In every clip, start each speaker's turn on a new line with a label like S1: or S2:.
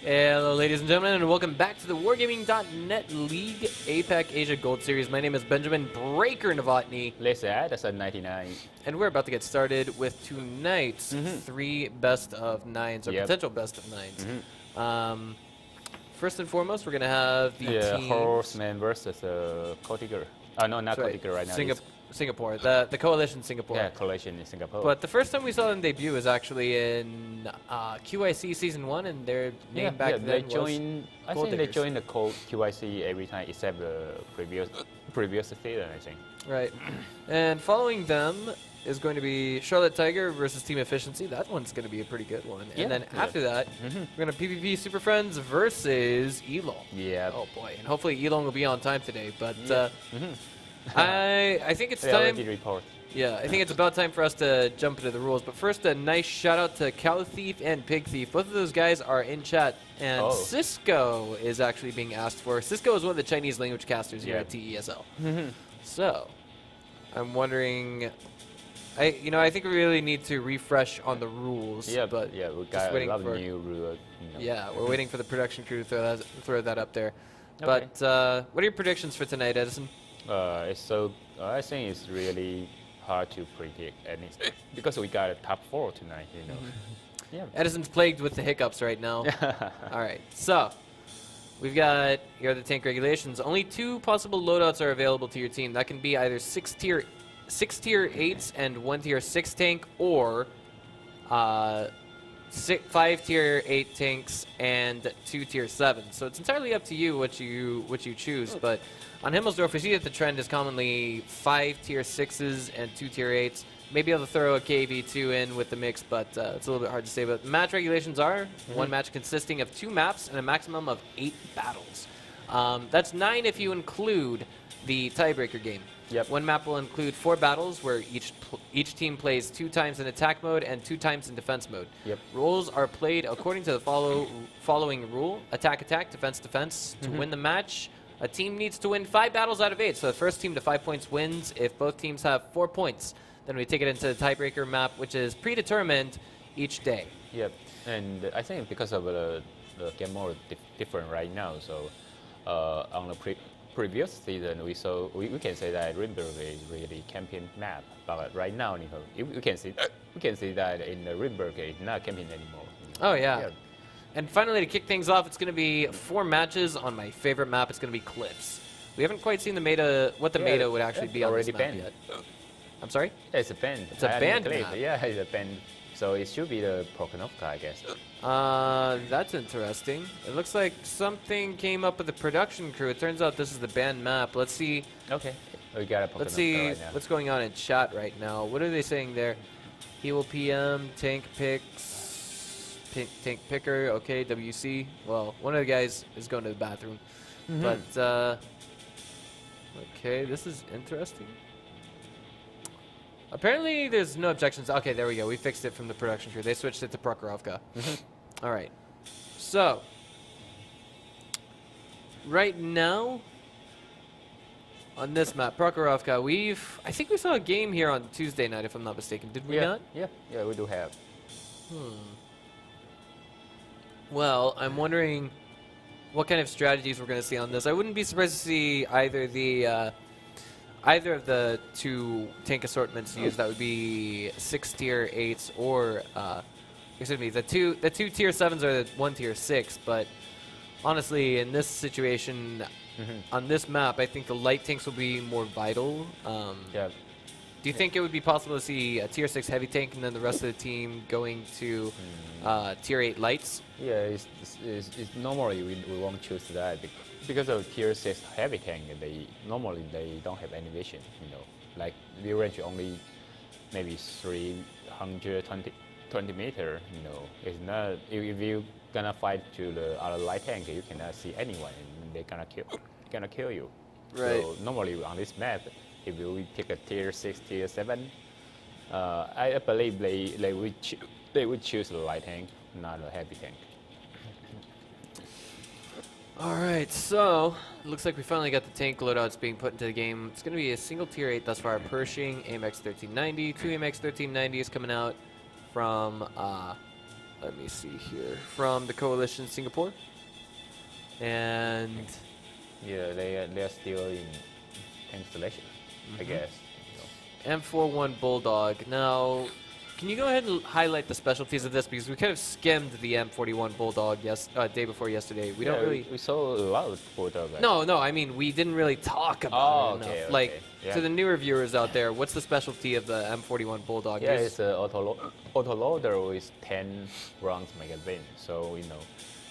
S1: Hello, ladies and gentlemen, and welcome back to the Wargaming.net League APAC-ASIA Gold Series. My name is Benjamin Breaker Novotny.
S2: Let's add that's a 99.
S1: And we're about to get started with tonight's 3 best of 9s, or potential best of 9s. First and foremost, we're going to have the teams.
S2: Horseman versus Cotiger. No, not Cotiger right now.
S1: Singapore, the Coalition Singapore.
S2: Yeah, Coalition in Singapore.
S1: But the first time we saw them debut was actually in QIC Season 1, and their name back then
S2: they joined, I think they
S1: Diggers.
S2: joined the QIC every time except the previous season, I think.
S1: Right. And following them is going to be Charlotte Tiger versus Team Efficiency. That one's going to be a pretty good one. And then after that, we're going to PvP Super Friends versus Elon.
S2: Yeah.
S1: Oh boy. And hopefully Elon will be on time today. But I think it's time.
S2: Already report.
S1: Yeah, I think it's about time for us to jump into the rules. But first, a nice shout out to Cow Thief and Pig Thief. Both of those guys are in chat, and Cisco is actually being asked for. Cisco is one of the Chinese language casters here at TESL. So, I'm wondering. I think we really need to refresh on the rules.
S2: Yeah,
S1: but
S2: we got a lot of new rules.
S1: Yeah, we're waiting for the production crew to throw that up there.
S2: Okay.
S1: But what are your predictions for tonight, Edison?
S2: I think it's really hard to predict, and because we got a top 4 tonight, Yeah.
S1: Edison's plagued with the hiccups right now. All right, so we've got here are the tank regulations. Only 2 possible loadouts are available to your team. That can be either 6 tier 8s and 1 tier 6 tank, or 5 tier 8 tanks and 2 tier 7s. So it's entirely up to you what you choose. But on Himmelsdorf, we see that the trend is commonly 5 tier 6s and 2 tier 8s. Maybe able to throw a KV2 in with the mix, but it's a little bit hard to say. But match regulations are 1 match consisting of 2 maps and a maximum of 8 battles. That's 9 if you include the tiebreaker game.
S2: Yep.
S1: 1 map will include 4 battles where each team plays 2 times in attack mode and 2 times in defense mode.
S2: Yep.
S1: Rules are played according to the following rule: attack, defense, defense. To win the match, a team needs to win 5 battles out of 8. So the first team to 5 points wins. If both teams have 4 points, then we take it into the tiebreaker map, which is predetermined each day.
S2: Yep. And I think because of the game mode different right now, so on the previous season, we can say that Rimberg is really campaign map, but right now, we can see that in the Rimberg it's not campaign anymore.
S1: Oh yeah. And finally, to kick things off, it's going to be 4 matches on my favorite map. It's going to be Cliffs. We haven't quite seen the meta, what the meta would actually be on this map yet. I'm sorry?
S2: Yeah, it's a band.
S1: It's a band map.
S2: Yeah, it's a band. So it should be the Prokonovka, I guess.
S1: That's interesting. It looks like something came up with the production crew. It turns out this is the band map. Let's see.
S2: Okay. We got a Prokonovka.
S1: Let's see
S2: right now.
S1: what's going on in chat right now. What are they saying there? Heal PM, tank picks, tank picker, okay, WC. Well, one of the guys is going to the bathroom. But, okay, this is interesting. Apparently, there's no objections. Okay, there we go. We fixed it from the production crew. They switched it to Prokhorovka. All right. So, right now, on this map, Prokhorovka, I think we saw a game here on Tuesday night, if I'm not mistaken. Did we not?
S2: Yeah, we do have.
S1: Well, I'm wondering what kind of strategies we're going to see on this. I wouldn't be surprised to see either of the 2 tank assortments used. That would be 6 tier 8s or excuse me, the two tier 7s are the 1 tier 6. But honestly, in this situation, on this map, I think the light tanks will be more vital. Do you think it would be possible to see a tier 6 heavy tank and then the rest of the team going to tier 8 lights?
S2: Yeah, it's normally we won't choose that because of tier 6 heavy tank. They normally don't have any vision. Like the range only maybe 320 meter. It's not if you gonna fight to the other light tank, you cannot see anyone, and they gonna kill you.
S1: Right.
S2: So normally on this map, if we pick a tier 6, tier 7, I believe they would choose the light tank, not a heavy tank.
S1: All right, so it looks like we finally got the tank loadouts being put into the game. It's going to be a single tier 8 thus far. Pershing, AMX 1390, 2 AMX 1390s coming out from let me see here, from the Coalition Singapore. And
S2: Yeah, they're still in tank selection, I guess.
S1: M41 Bulldog. Now, can you go ahead and highlight the specialties of this? Because we kind of skimmed the M41 Bulldog day before yesterday. We don't really...
S2: We saw a lot of Bulldog.
S1: No, I mean, we didn't really talk about it enough.
S2: Okay.
S1: Like, to the newer viewers out there, what's the specialty of the M41 Bulldog?
S2: Yeah, it's an autoloader with 10 rounds magazine. So,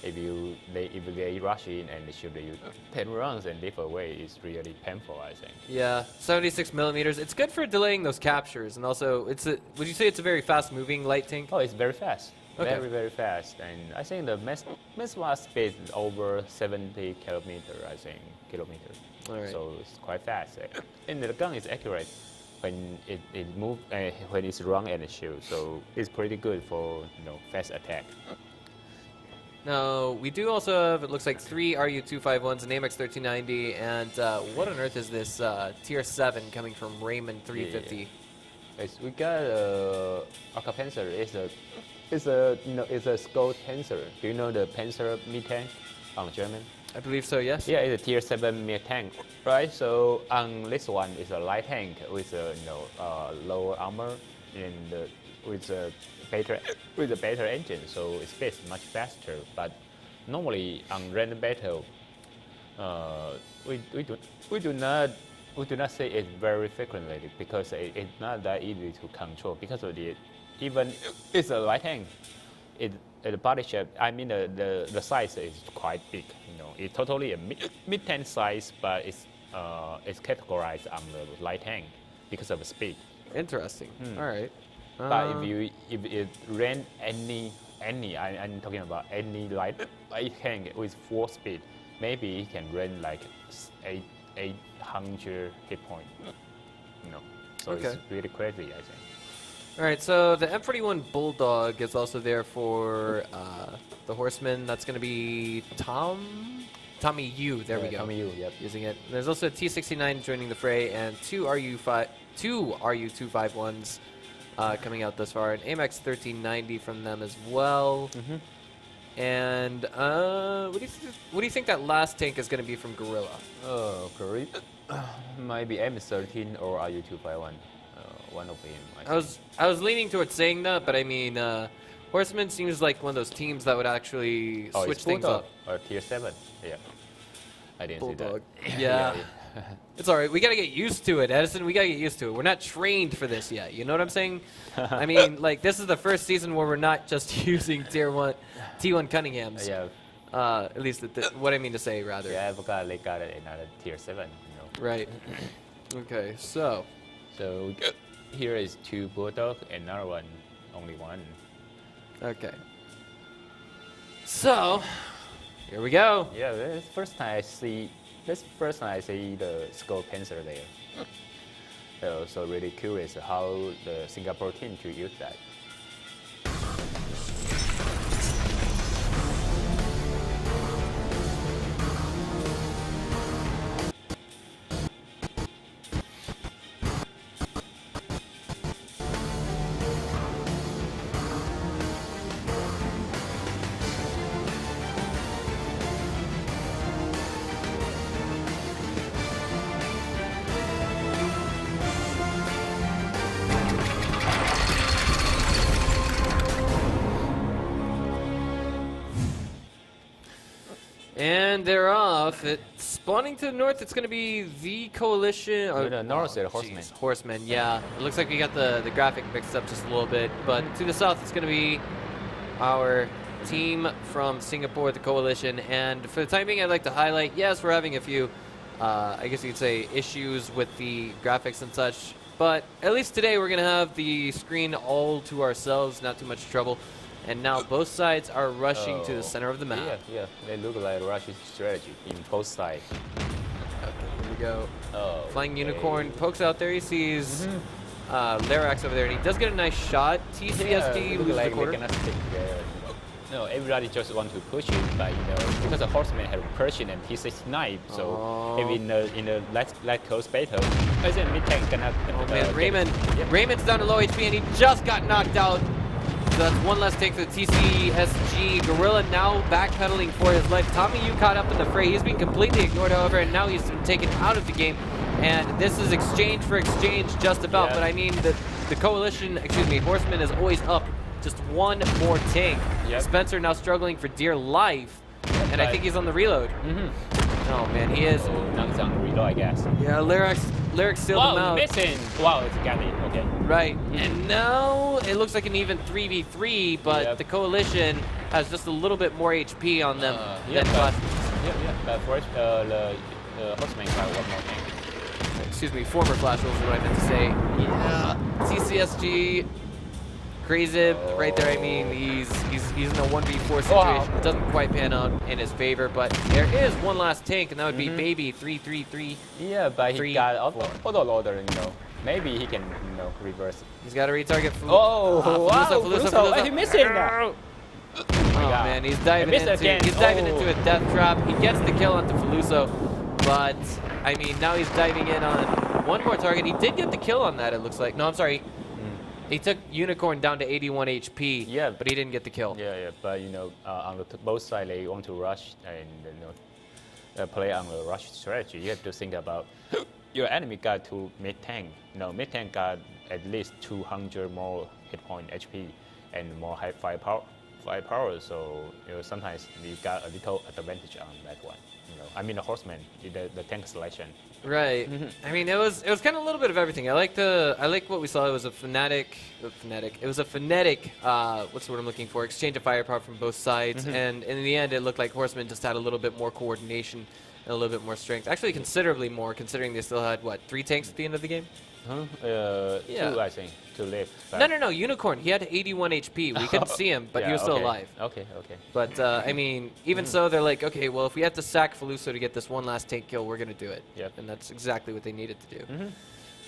S2: if they rush in and they shoot you 10 rounds and leap away, it's really painful, I think.
S1: Yeah, 76 millimeters. It's good for delaying those captures, and also, would you say it's a very fast-moving light tank?
S2: Oh, it's very fast.
S1: Okay.
S2: Very, very fast. And I think the maximum speed is over 70 kilometers, kilometers.
S1: All right.
S2: So it's quite fast. And the gun is accurate when it moves, when it's run and shoot. So it's pretty good for fast attack.
S1: Now, we do also have, it looks like, 3 RU-251s, an AMX 1390, and what on earth is this Tier 7 coming from Raymond 350?
S2: Yeah. We got Aka Panzer. It's a Scout Panzer. Do you know the Panzer mid-tank on German?
S1: I believe so, yes?
S2: Yeah, it's a Tier 7 mid-tank, right? So on this one is a light tank with lower armor and with a better engine, so it speeds much faster. But normally on random battle, we do not say it very frequently because it's not that easy to control because of even it's a light tank. The body shape, I mean the size is quite big. It's totally a mid tank size, but it's categorized on the light tank because of the speed.
S1: Interesting. All right.
S2: But if it ran I'm talking about any light tank with 4 speed, maybe it can run like 800 hit point. So
S1: Okay.
S2: It's really crazy, I think.
S1: All right, so the M41 Bulldog is also there for the Horseman. That's going to be Tommy Yu. There we go.
S2: Tommy Yu, yep.
S1: Using it. There's also a T69 joining the fray, and two RU-251s coming out thus far. An AMX 1390 from them as well. And what do you think that last tank is going to be from Gorilla?
S2: Oh, Gorilla. Might be M13 or RU-251. One of them.
S1: I was leaning towards saying that, but I mean, Horseman seems like one of those teams that would actually switch things up.
S2: Or Tier 7. Yeah. I didn't
S1: Bulldog.
S2: see that.
S1: Yeah. It's all right. We got to get used to it, Edison. We got to get used to it. We're not trained for this yet. You know what I'm saying? I mean, like, this is the first season where we're not just using T1 Cunninghams.
S2: Yeah.
S1: At least what I mean to say, rather.
S2: Yeah, I forgot they got another Tier 7.
S1: Right. Okay, so
S2: here is 2 Bulldog, another one, only 1.
S1: okay. So here we go.
S2: Yeah, this first time I see the Skull Panzer there. So really curious how the Singapore team to use that.
S1: And they're off. It's spawning to the north. It's going to be the Coalition.
S2: No, the north is Horseman.
S1: Geez, Horseman, yeah. It looks like we got the graphic mixed up just a little bit. But to the south, it's going to be our team from Singapore, the Coalition. And for the time being, I'd like to highlight, yes, we're having a few, I guess you could say, issues with the graphics and such. But at least today, we're going to have the screen all to ourselves, not too much trouble. And now both sides are rushing to the center of the map.
S2: Yeah, they look like Russian strategy in both sides.
S1: Okay, here we go.
S2: Oh,
S1: Flying Unicorn pokes out there. He sees Larax over there, and he does get a nice shot. TCSD loses
S2: like
S1: the quarter.
S2: they cannot stick there. No, everybody just want to push it, but because the Horseman have Persian and T69, so if in the light close battle, I think mid tank cannot.
S1: Oh man, Raymond's down to low HP, and he just got knocked out. that's one less take for the TCSG. Gorilla now backpedaling for his life. Tommy Yu caught up in the fray. He's been completely ignored, however, and now he's been taken out of the game. And this is exchange for exchange just about.
S2: Yeah.
S1: But I mean, the coalition, excuse me, Horseman is always up. Just one more tank.
S2: Yep.
S1: Spencer now struggling for dear life. And I think he's on the reload. Oh man, he is.
S2: So now he's on the reload, I guess.
S1: Yeah, Lyric sealed him out.
S2: Missing. Wow, it's got me. Okay.
S1: Right, and now it looks like an even 3v3, but the coalition has just a little bit more HP on them than Flash.
S2: But first, the Horseman got one more thing.
S1: Excuse me, former Flash Wolves is what I meant to say. Yeah, TCSG, Crazib, right there. I mean, he's in a 1v4 situation. It doesn't quite pan out in his favor, but there is one last tank, and that would be Baby 333.
S2: Yeah, but he got auto loader, you know. Maybe he can, you know, reverse.
S1: He's got to retarget.
S2: Falusa. He's missing now.
S1: Oh man, he's diving into a death trap. He gets the kill onto Faluso, but I mean now he's diving in on one more target. He did get the kill on that, it looks like. No, I'm sorry. He took Unicorn down to 81 HP.
S2: Yeah,
S1: but he didn't get the kill.
S2: Yeah, but you know, on both sides they want to rush and play on the rush strategy. You have to think about your enemy got to mid tank. No, mid tank got at least 200 more hit point HP and more high firepower. So you know, sometimes you got a little advantage on that one. You know, I mean the Horseman, the tank selection.
S1: Right. I mean, it was kind of a little bit of everything. I like what we saw. It was a phonetic. It was a phonetic. What's the word I'm looking for? Exchange of firepower from both sides, and in the end, it looked like Horseman just had a little bit more coordination and a little bit more strength. Actually, considerably more, considering they still had what 3 tanks at the end of the game.
S2: Two, I think, to live.
S1: No. Unicorn. He had 81 HP. We couldn't see him, but he was still alive.
S2: Okay.
S1: But I mean, even so, they're like, okay, well, if we have to sack Faluso to get this one last tank kill, we're gonna do it.
S2: Yep.
S1: And that's exactly what they needed to do.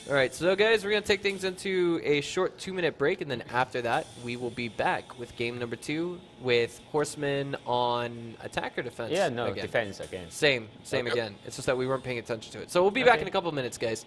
S1: All right, so guys, we're gonna take things into a short 2-minute break, and then after that, we will be back with game number 2 with Horseman on attack or defense.
S2: Yeah, no,
S1: again.
S2: defense again.
S1: Same again. It's just that we weren't paying attention to it. So we'll be back in a couple of minutes, guys.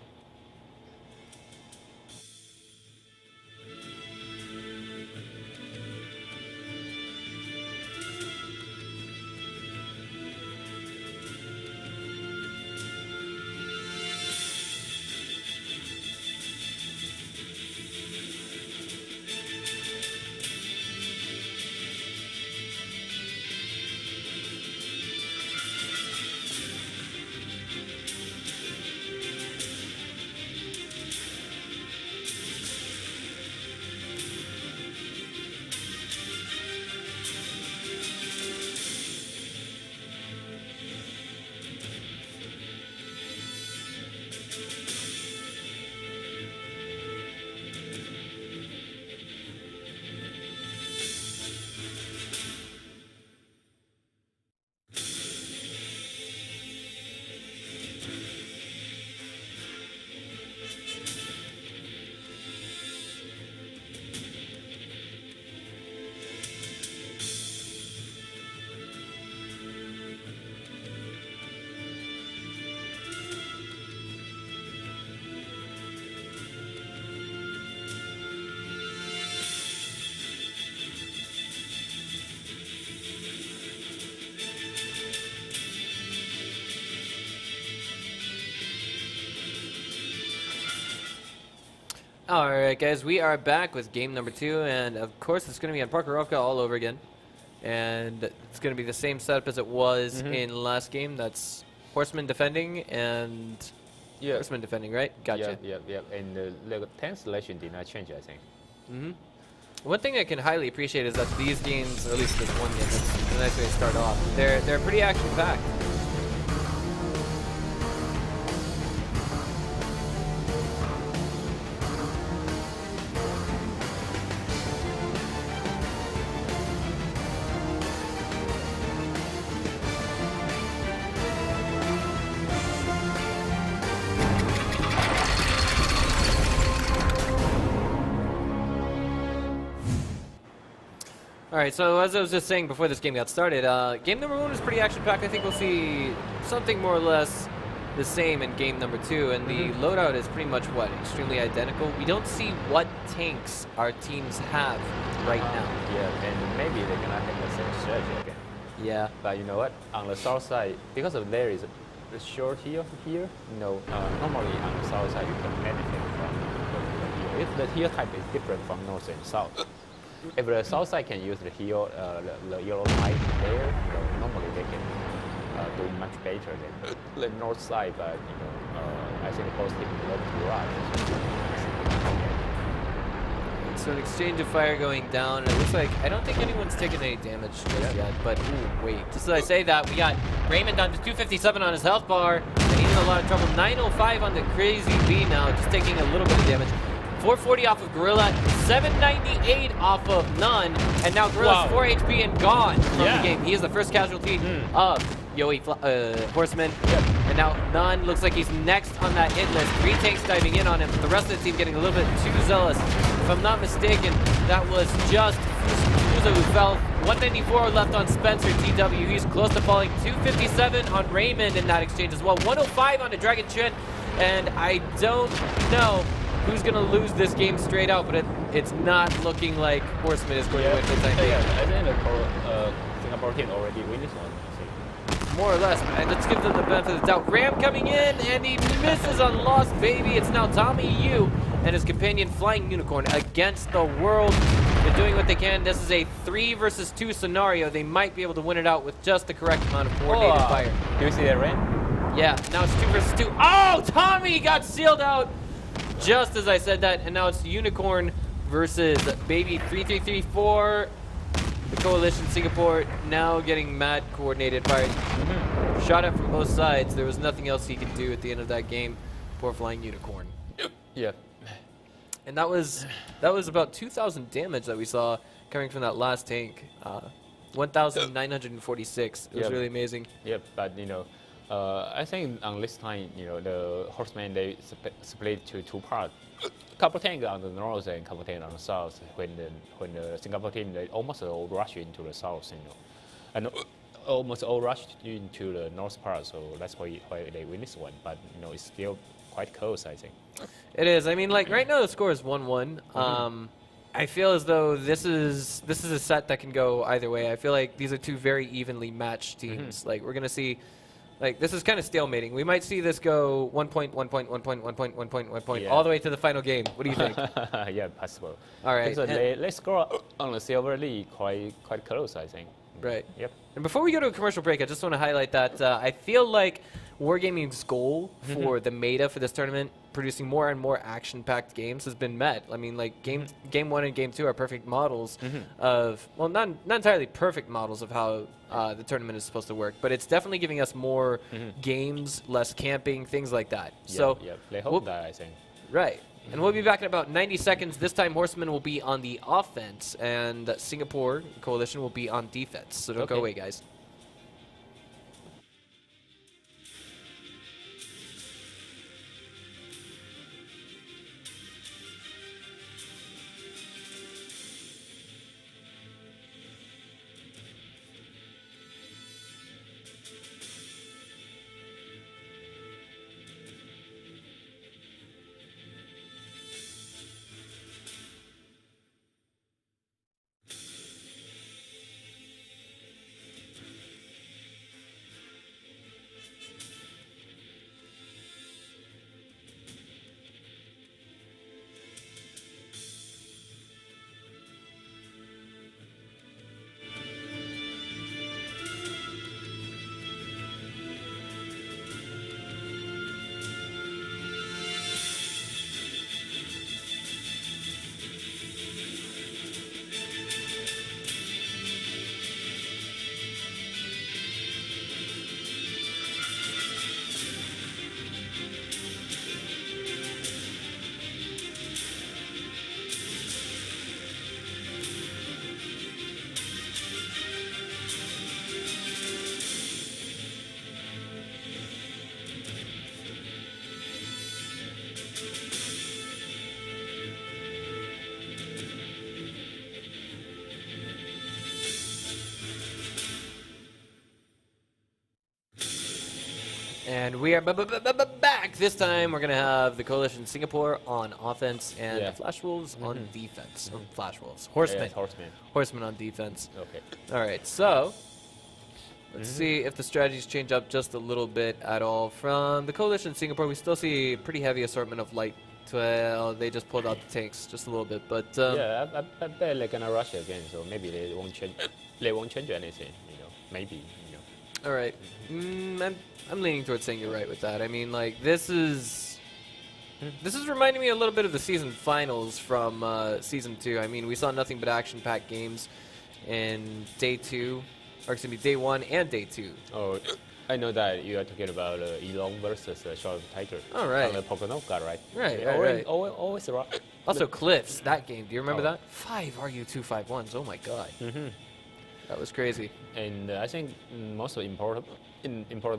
S1: All right, guys, we are back with game number 2, and of course, it's going to be on Parkerovka all over again. And it's going to be the same setup as it was in last game. That's Horseman defending and Horseman defending, right? Gotcha.
S2: Yeah. And the tank selection did not change, I think.
S1: One thing I can highly appreciate is that these games, or at least this one game, it's a nice way to start off. They're pretty action-packed. All right, so as I was just saying before this game got started, game number 1 was pretty action-packed. I think we'll see something more or less the same in game number 2, and the loadout is pretty much what? Extremely identical. We don't see what tanks our teams have right now.
S2: Yeah, and maybe they're gonna have the same strategy again.
S1: Yeah.
S2: But you know what? On the south side, because of there is a short hill here, normally on the south side you can benefit from the hill. If the hill type is different from north and south, if the south side can use the hill, the yellow light there, normally they can do much better than the north side. But I think both teams love to rush.
S1: So an exchange of fire going down. It looks like I don't think anyone's taken any damage just yet. But ooh, wait. Just as I say that, we got Raymond down to 257 on his health bar, and he's in a lot of trouble. 905 on the Crazy B now, just taking a little bit of damage. 440 off of Gorilla, 798 off of None, and now Gorilla's 4 HP and gone from the game. He is the first casualty of Horseman. And now None looks like he's next on that hit list. 3 tanks diving in on him, but the rest of the team getting a little bit too zealous. If I'm not mistaken, that was just Fuza who fell. 194 left on Spencer TW. He's close to falling. 257 on Raymond in that exchange as well. 105 on the Dragon Chin, and I don't know who's going to lose this game straight out, but it's not looking like Horseman is going to win for the time being.
S2: I think the Singapore team already win this one.
S1: More or less, man. Let's give them the benefit of the doubt. Ram coming in, and he misses on Lost Baby. It's now Tommy Yu and his companion Flying Unicorn against the world. They're doing what they can. This is a 3 versus 2 scenario. They might be able to win it out with just the correct amount of coordinated fire.
S2: Do you see that, Ram?
S1: Yeah, now it's 2 versus 2. Oh, Tommy got sealed out just as I said that, and now it's Unicorn versus Baby 3334. The Coalition Singapore now getting mad coordinated fire. Shot up from both sides. There was nothing else he could do at the end of that game. Poor Flying Unicorn.
S2: Yeah.
S1: And that was about 2,000 damage that we saw coming from that last tank. 1,946. It was really amazing.
S2: Yep, but I think on this time, the Horsemen, they split to 2 parts. Couple tanks on the north and couple tanks on the south. When the Singapore team, they almost all rush into the south, and almost all rushed into the north part. So that's why they win this one. But it's still quite close, I think.
S1: It is. I mean, like right now the score is 1-1. I feel as though this is a set that can go either way. I feel like these are 2 very evenly matched teams. Like we're gonna see. Like, this is kind of stalemating. We might see this go 1 point, 1 point, 1 point, 1 point, 1 point, 1 point, all the way to the final game. What do you think?
S2: Yeah, possible.
S1: All right.
S2: So they score on the Silver League quite close, I think.
S1: Right.
S2: Yep.
S1: And before we go to a commercial break, I just want to highlight that I feel like Wargaming's goal for the meta for this tournament, producing more and more action-packed games, has been met. I mean, like game 1 and game 2 are perfect models of, well, not entirely perfect models of how the tournament is supposed to work, but it's definitely giving us more games, less camping, things like that. So
S2: they hope that, I think.
S1: Right. And we'll be back in about 90 seconds. This time, Horseman will be on the offense, and Singapore Coalition will be on defense. So don't go away, guys. And we are back. This time we're going to have the Coalition Singapore on offense and the Flash Wolves on defense. Or Flash Wolves. Horseman.
S2: Yes, Horseman.
S1: Horseman on defense.
S2: Okay.
S1: All right, so let's see if the strategies change up just a little bit at all. From the Coalition Singapore, we still see a pretty heavy assortment of light. Well, they just pulled out the tanks just a little bit, but
S2: yeah, I bet they're gonna rush again, so maybe they won't change. They won't change anything, you know. Maybe, you know.
S1: All right, I'm leaning towards saying you're right with that. I mean, like this is reminding me a little bit of the season finals from season 2. I mean, we saw nothing but action-packed games in day 2, or excuse me, day 1 and day 2.
S2: Oh, I know that you are talking about Elon versus Shadow Tiger.
S1: Oh, right.
S2: On the Poconoka, right?
S1: Right,
S2: Yeah,
S1: right.
S2: Always right.
S1: Also, Cliffs, that game. Do you remember that? 5 RU251s. Oh my god. That was crazy.
S2: And I think most important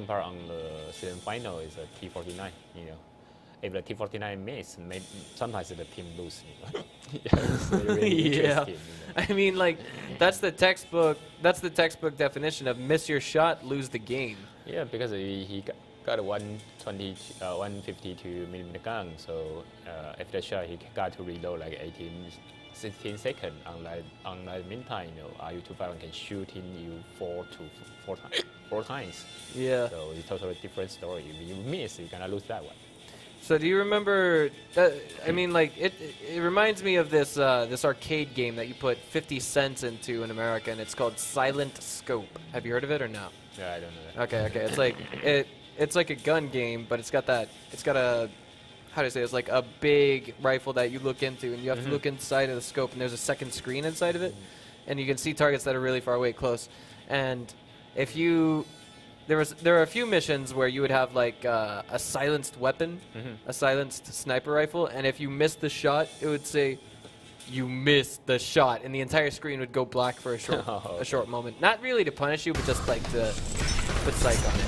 S2: part on the season final is T49. You know, if the T49 miss, maybe sometimes the team lose. You know? It's really interesting, you know?
S1: I mean, like that's the textbook. That's the textbook definition of miss your shot, lose the game.
S2: Yeah, because he got a 152 millimeter gun, so after shot he got to reload like 16 seconds. Unlike meantime, you know, RU-251 can shoot in you four times.
S1: Yeah.
S2: So it's totally different story. If you miss, you're gonna lose that one.
S1: So do you remember? I mean, like it reminds me of this this arcade game that you put 50 cents into in America, and it's called Silent Scope. Have you heard of it or no?
S2: Yeah, I don't know that.
S1: Okay. It's like a gun game, but it's got a how do I say? It's like a big rifle that you look into, and you have to look inside of the scope, and there's a second screen inside of it, and you can see targets that are really far away, close. And if you there are a few missions where you would have like a silenced weapon, a silenced sniper rifle, and if you missed the shot, it would say you missed the shot, and the entire screen would go black for a short moment. Not really to punish you, but just like to put psych on it.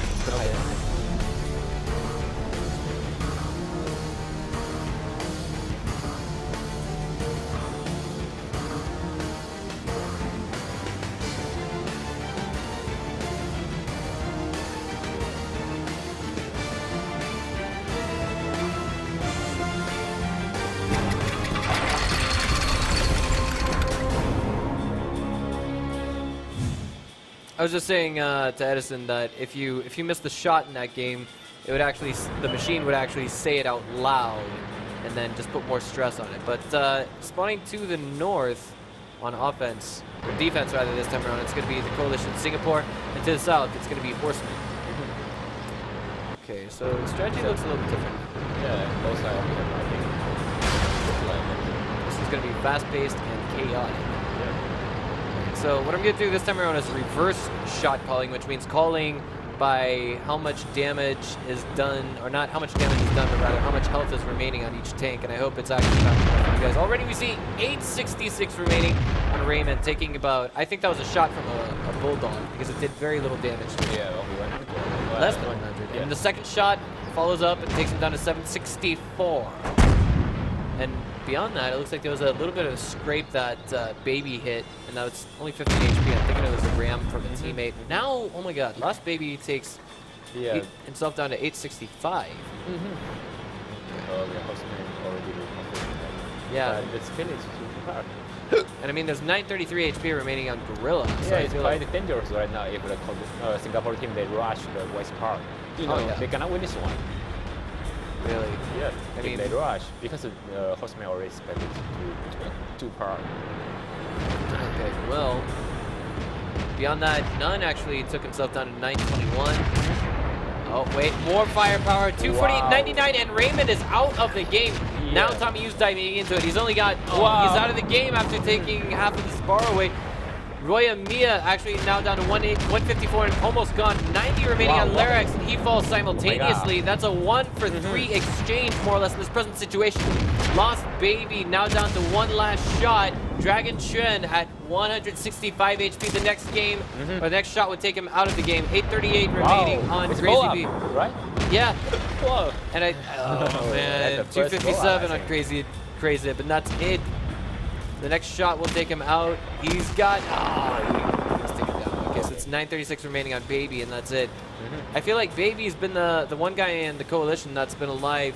S1: I was just saying to Edison that if you missed the shot in that game, it would actually the machine would actually say it out loud, and then just put more stress on it. But spawning to the north on offense or defense rather this time around, it's going to be the Coalition Singapore, and to the south, it's going to be Horseman. Okay, so the strategy looks a little different.
S2: Yeah, both sides of it, I think.
S1: This is going to be fast-paced and chaotic. So what I'm going to do this time around is reverse shot calling, which means calling by how much damage is done, or not how much damage is done, but rather how much health is remaining on each tank, and I hope it's actually not for you guys. Already we see 866 remaining on Raymond, taking about, I think that was a shot from a Bulldog, because it did very little damage.
S2: Yeah, only 100.
S1: Less than 100. Yeah. And the second shot follows up and takes him down to 764. And beyond that, it looks like there was a little bit of a scrape that Baby hit, and now it's only 15 HP. I'm thinking it was a ram from a teammate. Now, oh my god, Lost Baby takes himself down to 865.
S2: Oh, the Horseman already
S1: yeah.
S2: But it's finished too hard.
S1: And I mean, there's 933 HP remaining on Gorilla.
S2: Yeah,
S1: So
S2: it's quite dangerous right now if the Singapore team, they rush the west part. You know, they cannot win this one.
S1: Really?
S2: Yeah,
S1: I mean,
S2: they rush because Horseman already spent it two part.
S1: Okay, well, beyond that, Nunn actually took himself down to 921. Oh, wait, more firepower, 248, 99, and Raymond is out of the game. Yeah. Now Tommy Yu's diving into it. He's only got, he's out of the game after taking half of his bar away. Roya Mia actually now down to 154 and almost gone. 90 remaining on Lyrex, and he falls simultaneously. That's a 1 for 3 exchange, more or less, in this present situation. Lost Baby now down to one last shot. Dragon Chuen at 165 HP. The next game, or the next shot would take him out of the game. 838 remaining on Crazy B.
S2: Right?
S1: Yeah.
S2: Whoa.
S1: And oh man, 257 on Crazy, but that's it. The next shot will take him out. He's got, he's taken down. Okay, so It's 9:36 remaining on Baby, and that's it. I feel like Baby's been the one guy in the coalition that's been alive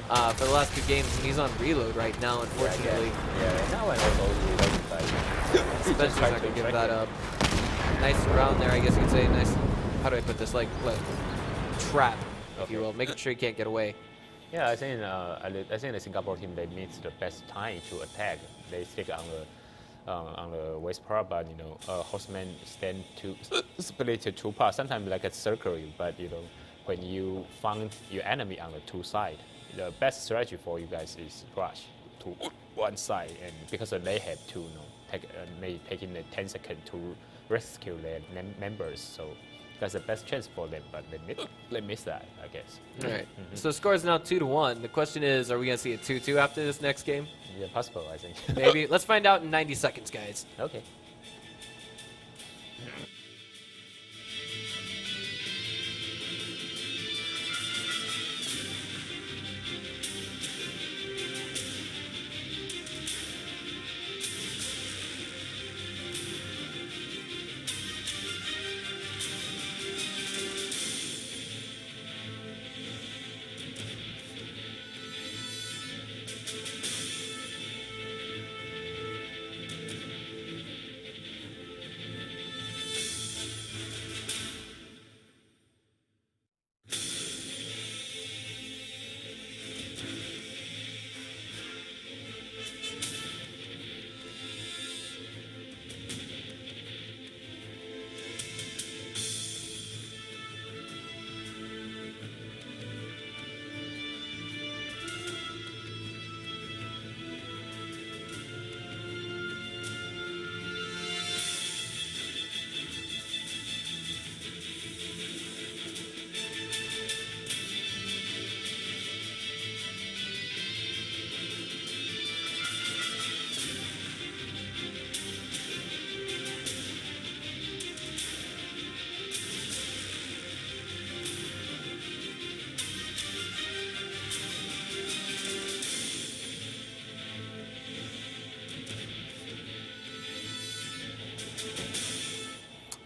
S1: for the last 2 games, and he's on reload right now, unfortunately.
S2: Yeah, now I know reloading side.
S1: Spencer's not going to give that up. Nice round there, I guess you could say. Nice, how do I put this? Like trap, if you will. Making sure he can't get away.
S2: Yeah, I think the Singapore team, they missed the best time to attack. They stick on the waist part, but Horseman stand to split to 2 parts. Sometimes like a circle, but when you find your enemy on the 2 sides, the best strategy for you guys is rush to 1 side, and because they have to maybe taking the 10 seconds to rescue their members, so that's the best chance for them, but they miss that, I guess.
S1: All right. So the score is now 2-1. The question is, are we going to see a 2-2 after this next game?
S2: Yeah, possible, I think.
S1: Maybe. Let's find out in 90 seconds, guys.
S2: Okay.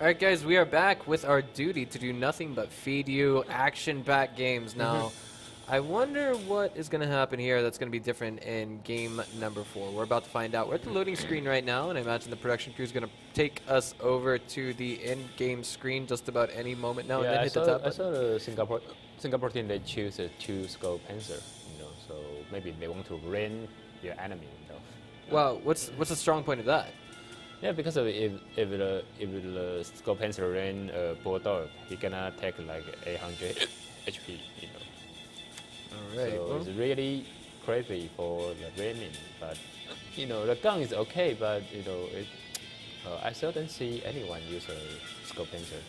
S1: All right, guys, we are back with our duty to do nothing but feed you action-packed games. Now, I wonder what is going to happen here that's going to be different in game number 4. We're about to find out. We're at the loading screen right now, and I imagine the production crew is going to take us over to the in-game screen just about any moment now, and then hit the top button.
S2: I saw the Singapore team, they choose a 2-scope Panzer, so maybe they want to rain their enemy.
S1: Wow, what's the strong point of that?
S2: Yeah, because if the scope Panzer ran Bulldog, he gonna take like 800 HP,
S1: All right.
S2: So it's really crazy for the raining, but the gun is okay, but I seldom see anyone use a scope Panzer.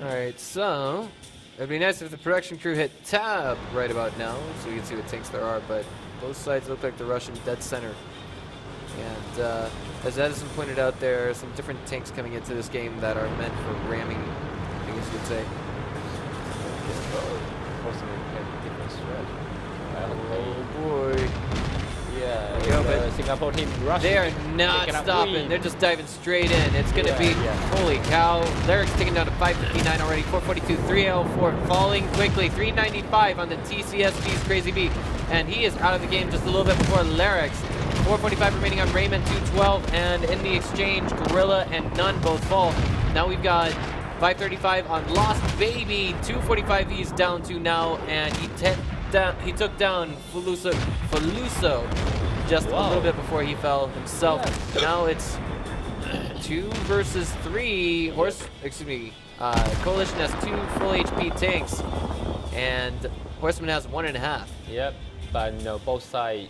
S1: All right, so it'd be nice if the production crew hit tab right about now, so you can see what tanks there are. But both sides look like they're rushing dead center. And as Edison pointed out, there are some different tanks coming into this game that are meant for ramming, I guess you could say. Oh boy.
S2: Yeah, the Singapore team rushing.
S1: They are not stopping. They're just diving straight in. It's going to be, holy cow. Lyric's taking down to 559 already. 442, 304, falling quickly. 395 on the TCSG's Crazy Beat. And he is out of the game just a little bit before Lyric's. 445 remaining on Raymond, 212, and in the exchange, Gorilla and None both fall. Now we've got 535 on Lost Baby, 245 he's down to now, and he took down Faluso just a little bit before he fell himself. Yeah. Now it's 2 versus 3. Coalition has 2 full HP tanks, and Horseman has 1.5.
S2: Yep, but no, both sides.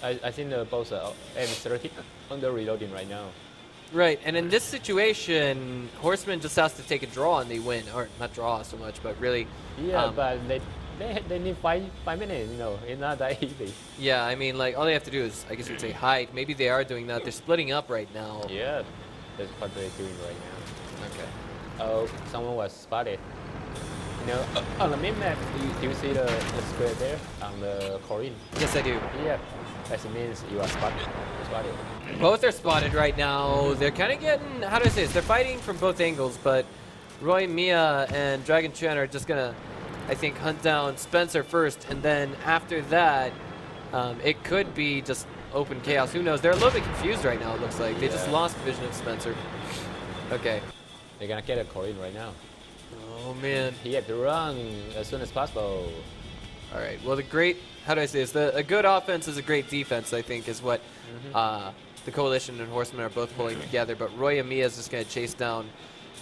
S2: I think both are M30 under reloading right now.
S1: Right, and in this situation, Horseman just has to take a draw and they win, or not draw so much, but really.
S2: Yeah, but they need 5 minutes. It's not that easy.
S1: Yeah, I mean, like all they have to do is, I guess you'd say, hide. Maybe they are doing that. They're splitting up right now.
S2: Yeah, that's what they're doing right now.
S1: Okay.
S2: Oh, someone was spotted. You know, on the main map, do you see the square there on the Korean?
S1: Yes, I do.
S2: Yeah, that means you are spotted. Spotted.
S1: Both are spotted right now. They're kind of getting, how do I say this? They're fighting from both angles, but Roy, Mia, and Dragon Chen are just going to, I think, hunt down Spencer first, and then after that, it could be just open chaos. Who knows? They're a little bit confused right now, it looks like. They just lost vision of Spencer. Okay.
S2: They're going to get a Korean right now.
S1: Oh, man.
S2: He had to run as soon as possible.
S1: All right. Well, how do I say this? A good offense is a great defense, I think, is what the Coalition and Horseman are both pulling together. But Roy Amia is just going to chase down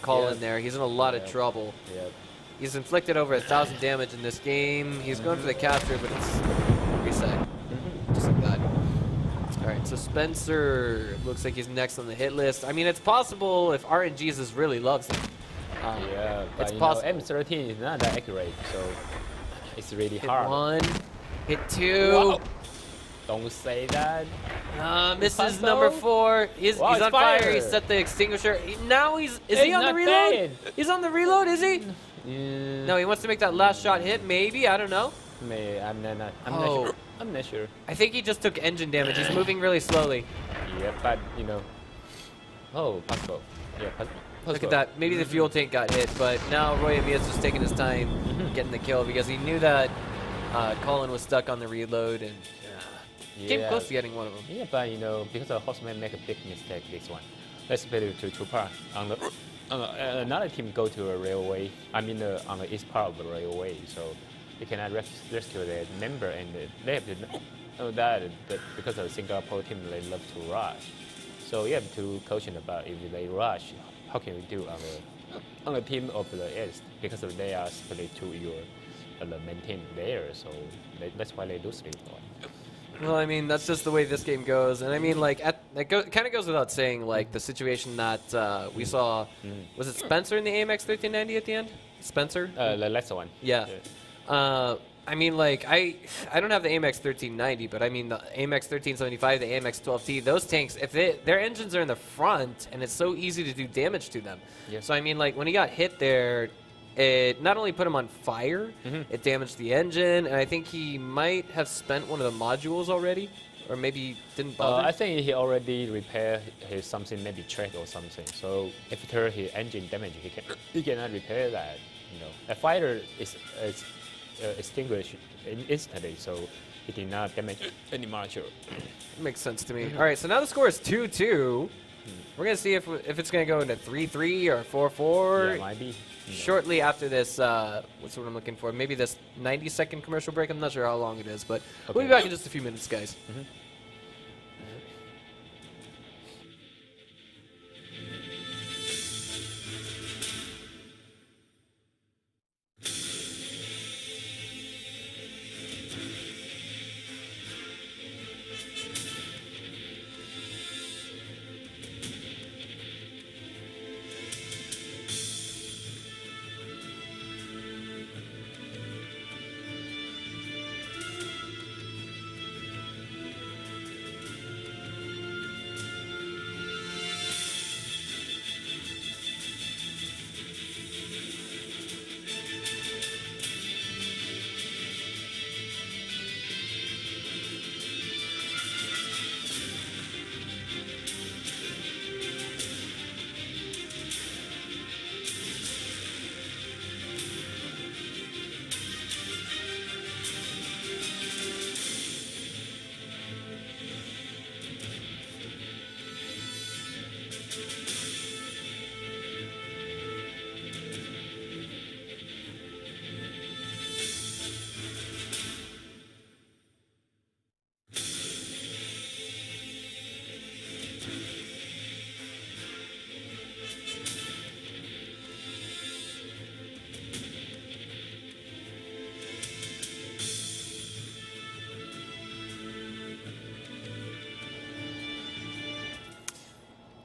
S1: Colin there. He's in a lot of trouble.
S2: Yep.
S1: He's inflicted over 1,000 damage in this game. He's going for the capture, but it's reset. Just like that. All right, so Spencer looks like he's next on the hit list. I mean, it's possible if RNGesus really loves him.
S2: Yeah, but
S1: it's possible.
S2: M13 is not that accurate, so it's really
S1: Hit
S2: hard.
S1: 1, hit 2.
S2: Wow. Don't say that.
S1: Misses number 4. He's on fire. He set the extinguisher. Now is he on the reload?
S2: Dead.
S1: He's on the reload, is he?
S2: Yeah.
S1: No, he wants to make that last shot hit. Maybe, I don't know.
S2: I'm not sure. I'm not sure.
S1: I think he just took engine damage. He's moving really slowly.
S2: Yeah, but you know. Oh, possible. Yeah, possible.
S1: Look at that. Maybe the fuel tank got hit, but now Roy Amia's just taking his time getting the kill because he knew that Colin was stuck on the reload and came close to getting one of them.
S2: Yeah, but you know, because the Horseman make a big mistake this one. Let's split it to two parts. Another team go to a railway. I mean, on the east part of the railway, so they cannot rescue their member, and they have to know that because of the Singapore team, they love to rush. So you have to caution about if they rush, how can we do on the team of the east because they are split to the main team there. So that's why they lose this one.
S1: Well, I mean, that's just the way this game goes. And I mean, like, it kind of goes without saying, like, the situation that we saw, was it Spencer in the AMX-1390 at the end? Spencer?
S2: The last one.
S1: Yeah. I mean, like, I don't have the AMX-1390, but I mean, the AMX-1375, the AMX-12T, those tanks, if their engines are in the front, and it's so easy to do damage to them.
S2: Yeah.
S1: So, I mean, like, when he got hit there, it not only put him on fire, it damaged the engine, and I think he might have spent one of the modules already, or maybe didn't bother.
S2: I think he already repaired his something, maybe track or something. So after his engine damage, he cannot repair that. You know, a fighter is extinguished instantly, so he did not damage any module.
S1: Makes sense to me. All right, so now the score is 2-2. We're gonna see if it's gonna go into 3-3 or 4-4.
S2: Yeah, might be.
S1: Shortly after this, what's what I'm looking for? Maybe this 90-second commercial break. I'm not sure how long it is, but we'll be back in just a few minutes, guys.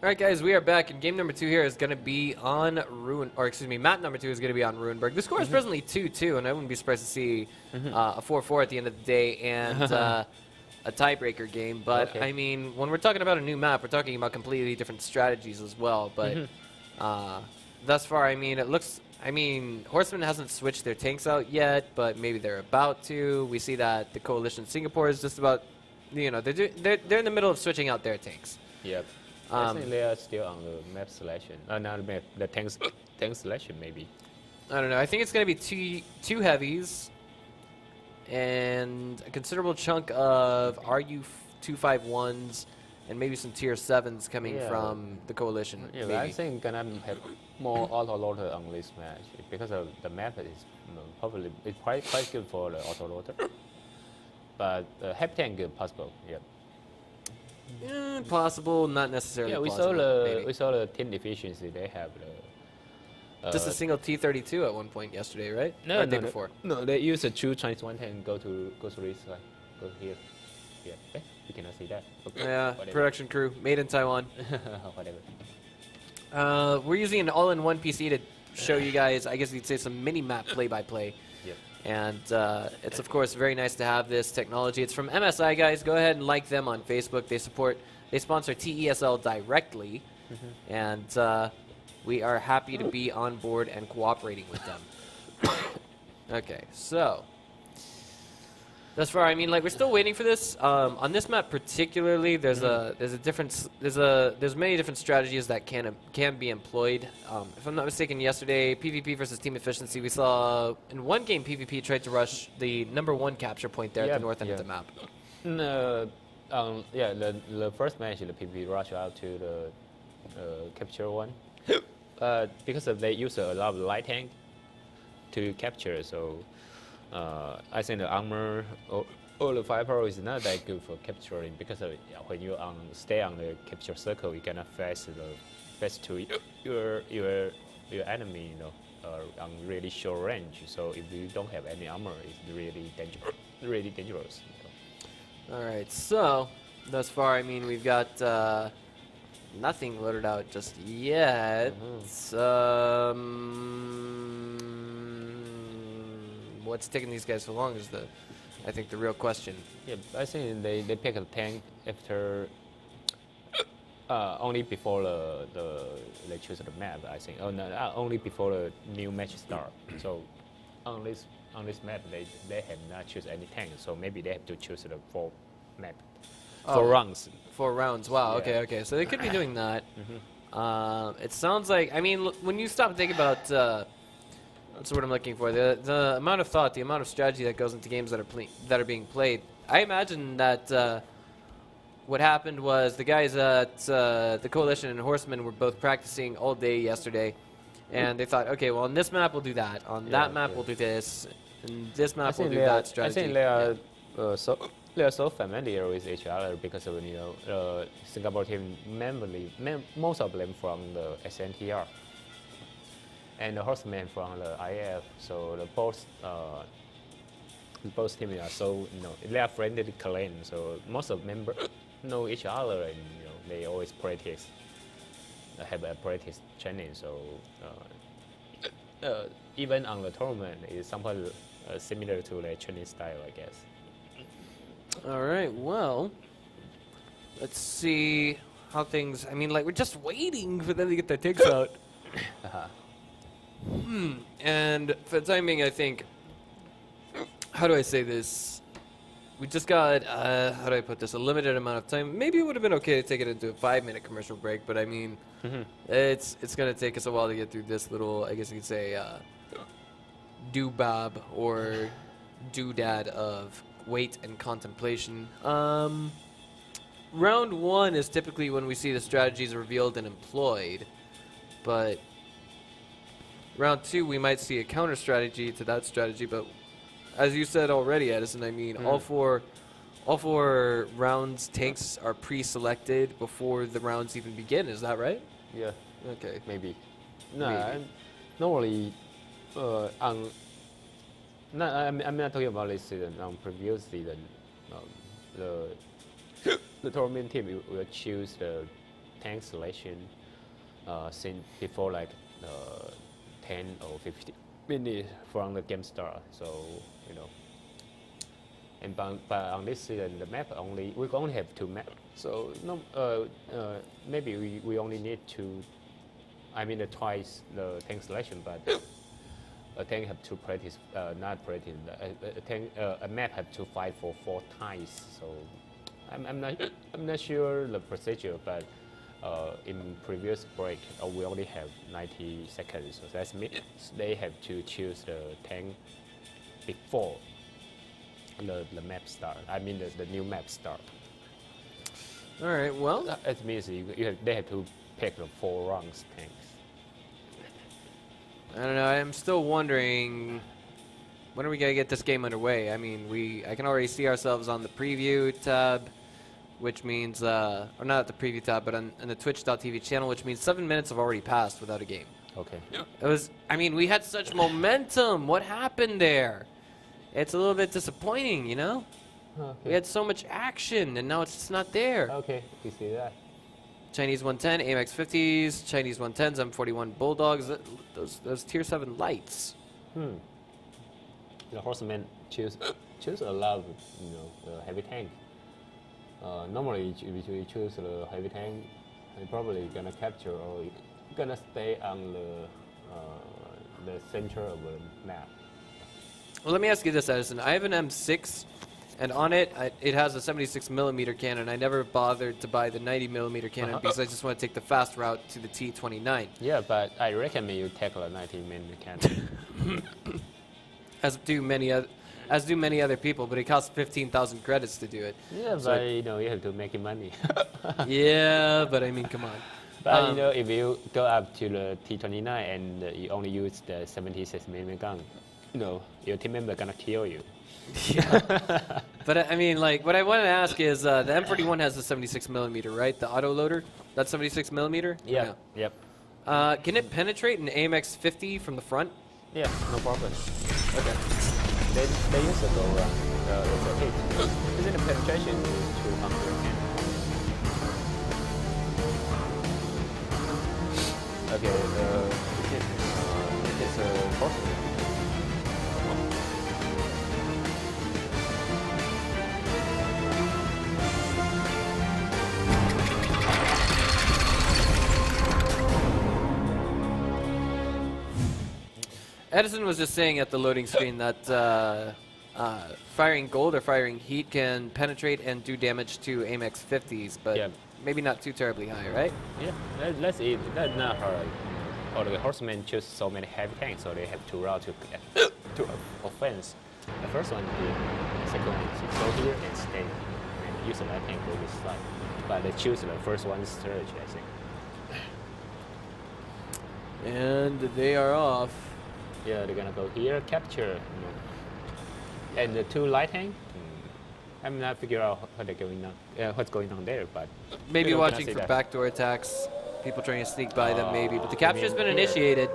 S1: All right, guys, we are back, and game number 2 here is going to be on map number 2 is going to be on Ruinberg. The score is presently 2-2, and I wouldn't be surprised to see a 4-4 at the end of the day and a tiebreaker game. But, I mean, when we're talking about a new map, we're talking about completely different strategies as well. But thus far, I mean, it looks I mean, Horseman hasn't switched their tanks out yet, but maybe they're about to. We see that the Coalition Singapore is just about, they're in the middle of switching out their tanks.
S2: Yep. I think they are still on the map selection. Not the map, the tank selection maybe.
S1: I don't know. I think it's going to be two heavies and a considerable chunk of RU-251s and maybe some tier 7s coming from the Coalition.
S2: Yeah,
S1: maybe.
S2: I think gonna have more auto-loader on this match because of the map is probably it's quite good for the auto-loader. But heavy tank is possible. Yeah.
S1: Possible, not necessarily.
S2: Yeah, we
S1: plausible,
S2: saw the team efficiency. They have the
S1: just a single T-32 at one point yesterday, right?
S2: No,
S1: or the day before.
S2: No, they use a two Chinese 110 go to this side, go here. Yeah, you cannot see that. Okay.
S1: Yeah,
S2: whatever.
S1: production crew made in Taiwan.
S2: Whatever.
S1: We're using an all-in-one PC to show you guys, I guess you'd say, some mini-map play-by-play.
S2: Yep.
S1: And it's, of course, very nice to have this technology. It's from MSI, guys. Go ahead and like them on Facebook. They sponsor TESL directly. And we are happy to be on board and cooperating with them. Okay, so thus far, I mean, like, we're still waiting for this. On this map particularly, there's many different strategies that can be employed. If I'm not mistaken, yesterday PvP versus team efficiency, we saw in one game PvP tried to rush the #1 capture point there at the north end of the map.
S2: The first match the PvP rush out to the capture one, because they use a lot of light tank to capture, so. I think the armor or the firepower is not that good for capturing because when you stay on the capture circle, you cannot face to your enemy, on really short range. So if you don't have any armor, it's really dangerous.
S1: All right, so thus far, I mean, we've got nothing loaded out just yet. What's taking these guys so long is I think the real question.
S2: Yeah, I think they pick a tank after only before they choose the map. I think only before the new match start. So on this map they have not choose any tank. So maybe they have to choose the four rounds. 4 rounds.
S1: Wow.
S2: Yeah.
S1: Okay. So they could be doing that. It sounds like, I mean, when you stop and think about. That's what I'm looking for. The amount of thought, the amount of strategy that goes into games that are being played. I imagine that what happened was the guys at the Coalition and Horseman were both practicing all day yesterday, and they thought, okay, well, on this map we'll do that. On that map we'll do this. And this map we'll do that strategy.
S2: I think they are so familiar with each other because of Singapore team most of them from the SNTR. And the Horseman from the IF, so both teams are so they are friendly clan, so most of members know each other, and they always practice, have a practice training. So even on the tournament, it's somewhat similar to the training style, I guess.
S1: All right, well, let's see how things. I mean, like, we're just waiting for them to get their tanks out. And for the timing, I think, how do I say this? We just got, how do I put this, a limited amount of time. Maybe it would have been okay to take it into a 5-minute commercial break, but I mean, it's going to take us a while to get through this little, I guess you could say, doobob or doodad of wait and contemplation. Round 1 is typically when we see the strategies revealed and employed, but round 2, we might see a counter strategy to that strategy, but as you said already, Edison, I mean, all four rounds tanks are pre-selected before the rounds even begin. Is that right?
S2: Yeah.
S1: Okay.
S2: Maybe. No, normally, I'm not talking about this season. On previous season, the tournament team will choose the tank selection since before 10 or 15 minutes from the game start. So and but on this season the map we only have 2 maps. So maybe we only need twice the tank selection, but a tank have to practice, not practice. A map have to fight for 4 times. So I'm not sure the procedure, but in previous break we only have 90 seconds. So that means they have to choose the tank before the map start. I mean the new map start.
S1: All right. Well,
S2: that means they have to pick the 4 ranks tanks.
S1: I don't know. I'm still wondering when are we gonna get this game underway. I mean, I can already see ourselves on the preview tab, which means, or not at the preview tab, but on the Twitch.tv channel, which means 7 minutes have already passed without a game.
S2: Okay.
S1: It was. I mean, we had such momentum. What happened there? It's a little bit disappointing, you know.
S2: Okay.
S1: We had so much action, and now it's just not there.
S2: Okay, we see that.
S1: Chinese 110, AMX 50s, Chinese 110s, M41 Bulldogs, those tier 7 lights.
S2: The Horseman choose a lot of, the heavy tank. Normally, if you choose the heavy tank, you're probably gonna capture or you're gonna stay on the center of the map.
S1: Well, let me ask you this, Edison. I have an M6, and on it, it has a 76mm cannon. I never bothered to buy the 90mm cannon because I just want to take the fast route to the T29.
S2: Yeah, but I recommend you take a 90mm cannon.
S1: As do many other people, but it costs 15,000 credits to do it.
S2: Yeah,
S1: So
S2: but you have to make money.
S1: yeah, but I mean, come on.
S2: But if you go up to the T29 and you only use the 76mm gun, your team member gonna kill you.
S1: Yeah. But I mean, like, what I want to ask is, the M41 has the 76mm, right? The auto loader, that's 76mm.
S2: Yeah. Yep.
S1: Can it penetrate an AMX 50 from the front?
S2: Yeah, no problem.
S1: Okay.
S2: They use the go the hit. Isn't the penetration 200? Okay, it's a Horseman.
S1: Edison was just saying at the loading screen that firing gold or firing heat can penetrate and do damage to AMX 50s, but maybe not too terribly high, right?
S2: Yeah, that's it. That's not hard. Or the Horsemen choose so many heavy tanks, so they have 2 routes to offense. The first one did, the second one is go here and stay, and use the light tank go this side. But they choose the first one's strategy, I think.
S1: And they are off.
S2: Yeah, they're gonna go here, capture, and the 2 light tank. I'm not figure out what's going on there, but
S1: maybe watching for backdoor attacks, people trying to sneak by them, maybe. But the capture has been initiated,